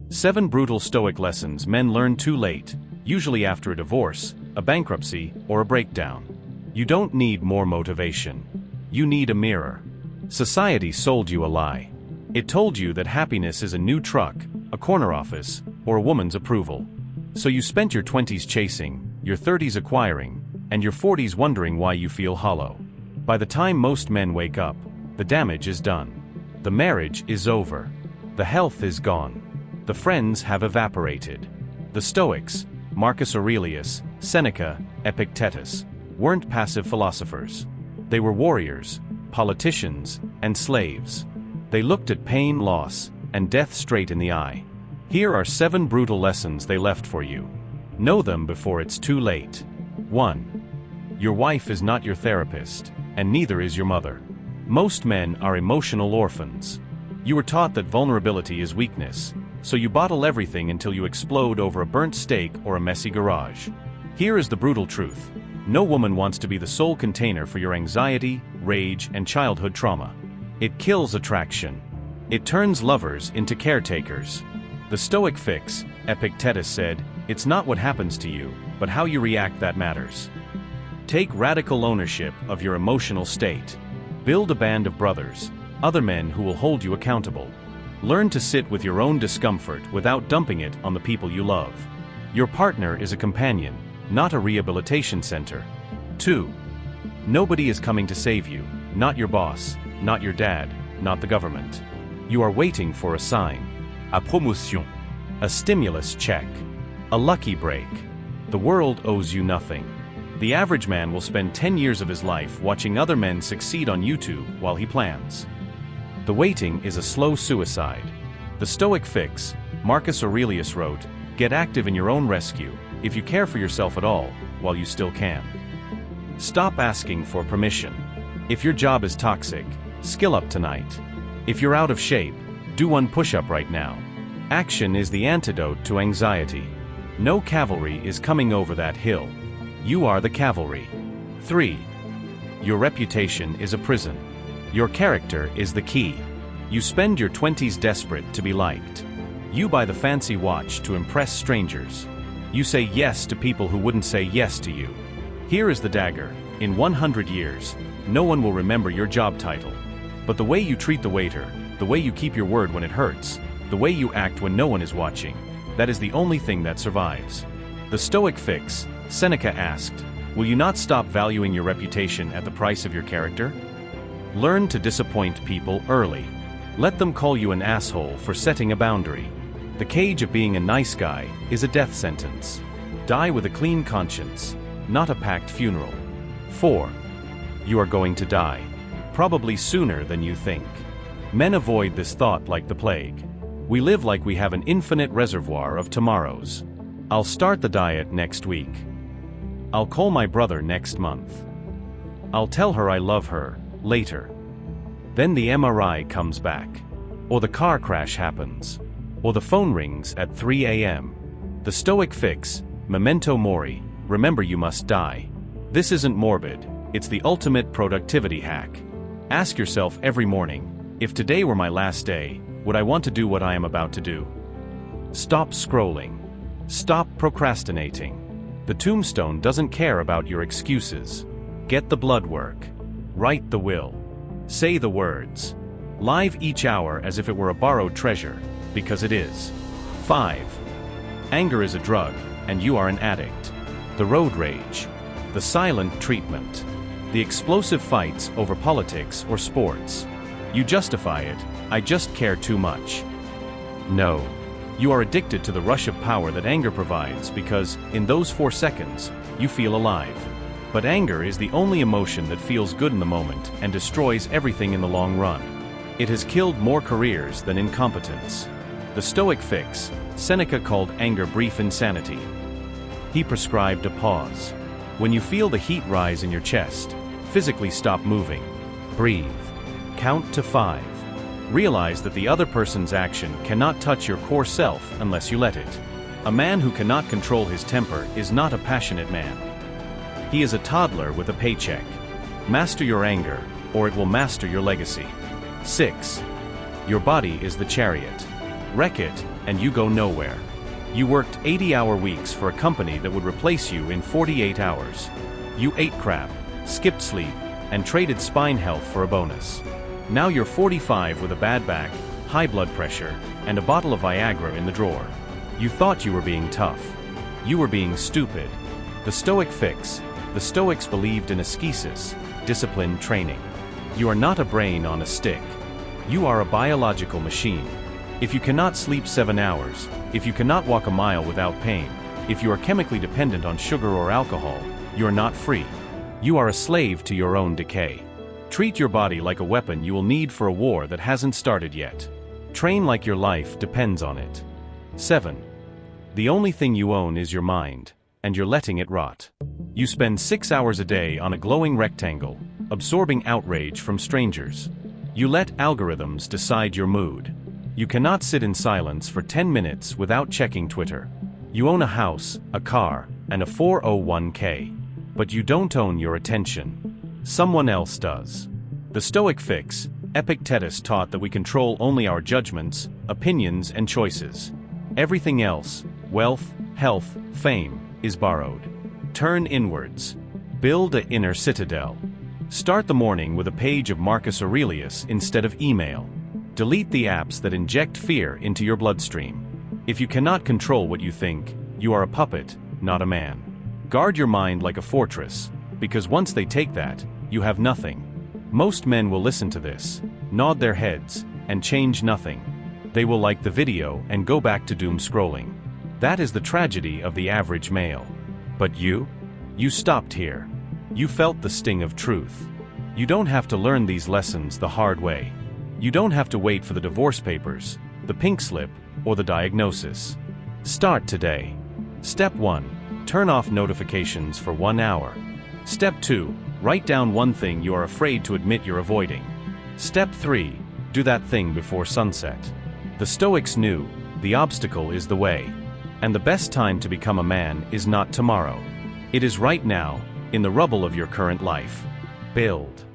7 brutal Stoic lessons men learn too late, usually after a divorce, a bankruptcy, or a breakdown. You don't need more motivation. You need a mirror. Society sold you a lie. It told you that happiness is a new truck, a corner office, or a woman's approval. So you spent your 20s chasing, your 30s acquiring, and your 40s wondering why you feel hollow. By the time most men wake up, the damage is done. The marriage is over. The health is gone. The friends have evaporated. The Stoics, Marcus Aurelius, Seneca, Epictetus, weren't passive philosophers. They were warriors, politicians, and slaves. They looked at pain, loss, and death straight in the eye. Here are 7 brutal lessons they left for you. Know them before it's too late. 1. Your wife is not your therapist, and neither is your mother. Most men are emotional orphans. You were taught that vulnerability is weakness, so you bottle everything until you explode over a burnt steak or a messy garage. Here is the brutal truth. No woman wants to be the sole container for your anxiety, rage, and childhood trauma. It kills attraction. It turns lovers into caretakers. The Stoic fix, Epictetus said, it's not what happens to you, but how you react that matters. Take radical ownership of your emotional state. Build a band of brothers, other men who will hold you accountable. Learn to sit with your own discomfort without dumping it on the people you love. Your partner is a companion, not a rehabilitation center. 2. Nobody is coming to save you, not your boss, not your dad, not the government. You are waiting for a sign, a promotion, a stimulus check, a lucky break. The world owes you nothing. The average man will spend 10 years of his life watching other men succeed on YouTube while he plans. The waiting is a slow suicide. The Stoic fix, Marcus Aurelius wrote, get active in your own rescue, if you care for yourself at all, while you still can. Stop asking for permission. If your job is toxic, skill up tonight. If you're out of shape, do one push-up right now. Action is the antidote to anxiety. No cavalry is coming over that hill. You are the cavalry. 3. Your reputation is a prison. Your character is the key. You spend your 20s desperate to be liked. You buy the fancy watch to impress strangers. You say yes to people who wouldn't say yes to you. Here is the dagger. In 100 years, no one will remember your job title. But the way you treat the waiter, the way you keep your word when it hurts, the way you act when no one is watching, that is the only thing that survives. The Stoic fix, Seneca asked, will you not stop valuing your reputation at the price of your character? Learn to disappoint people early. Let them call you an asshole for setting a boundary. The cage of being a nice guy is a death sentence. Die with a clean conscience, not a packed funeral. 4. You are going to die. Probably sooner than you think. Men avoid this thought like the plague. We live like we have an infinite reservoir of tomorrows. I'll start the diet next week. I'll call my brother next month. I'll tell her I love her later. Then the MRI comes back. Or the car crash happens. Or the phone rings at 3 a.m. The Stoic fix, memento mori, remember you must die. This isn't morbid, it's the ultimate productivity hack. Ask yourself every morning, if today were my last day, would I want to do what I am about to do? Stop scrolling. Stop procrastinating. The tombstone doesn't care about your excuses. Get the blood work. Write the will. Say the words. Live each hour as if it were a borrowed treasure, because it is. 5. Anger is a drug, and you are an addict. The road rage. The silent treatment. The explosive fights over politics or sports. You justify it, I just care too much. No. You are addicted to the rush of power that anger provides because, in those 4 seconds, you feel alive. But anger is the only emotion that feels good in the moment and destroys everything in the long run. It has killed more careers than incompetence. The Stoic fix, Seneca called anger brief insanity. He prescribed a pause. When you feel the heat rise in your chest, physically stop moving. Breathe. Count to 5. Realize that the other person's action cannot touch your core self unless you let it. A man who cannot control his temper is not a passionate man. He is a toddler with a paycheck. Master your anger, or it will master your legacy. 6. Your body is the chariot. wreck it, and you go nowhere. You worked 80-hour weeks for a company that would replace you in 48 hours. You ate crap, skipped sleep, and traded spine health for a bonus. Now you're 45 with a bad back, high blood pressure, and a bottle of Viagra in the drawer. You thought you were being tough. You were being stupid. The Stoic fix. The Stoics believed in ascesis, disciplined training. You are not a brain on a stick. You are a biological machine. If you cannot sleep 7 hours, if you cannot walk a mile without pain, if you are chemically dependent on sugar or alcohol, you are not free. You are a slave to your own decay. Treat your body like a weapon you will need for a war that hasn't started yet. Train like your life depends on it. 7. The only thing you own is your mind, and you're letting it rot. You spend 6 hours a day on a glowing rectangle, absorbing outrage from strangers. You let algorithms decide your mood. You cannot sit in silence for 10 minutes without checking Twitter. You own a house, a car, and a 401k. But you don't own your attention. Someone else does. The Stoic fix. Epictetus taught that we control only our judgments, opinions, and choices. Everything else, wealth, health, fame, is borrowed. Turn inwards. Build an inner citadel. Start the morning with a page of Marcus Aurelius instead of email. Delete the apps that inject fear into your bloodstream. If you cannot control what you think, you are a puppet, not a man. Guard your mind like a fortress, because once they take that, you have nothing. Most men will listen to this, nod their heads, and change nothing. They will like the video and go back to doom scrolling. That is the tragedy of the average male. But you? You stopped here. You felt the sting of truth. You don't have to learn these lessons the hard way. You don't have to wait for the divorce papers, the pink slip, or the diagnosis. Start today. Step 1. Turn off notifications for 1 hour. Step 2. Write down one thing you are afraid to admit you're avoiding. Step 3. Do that thing before sunset. The Stoics knew, the obstacle is the way. And the best time to become a man is not tomorrow. It is right now, in the rubble of your current life. Build.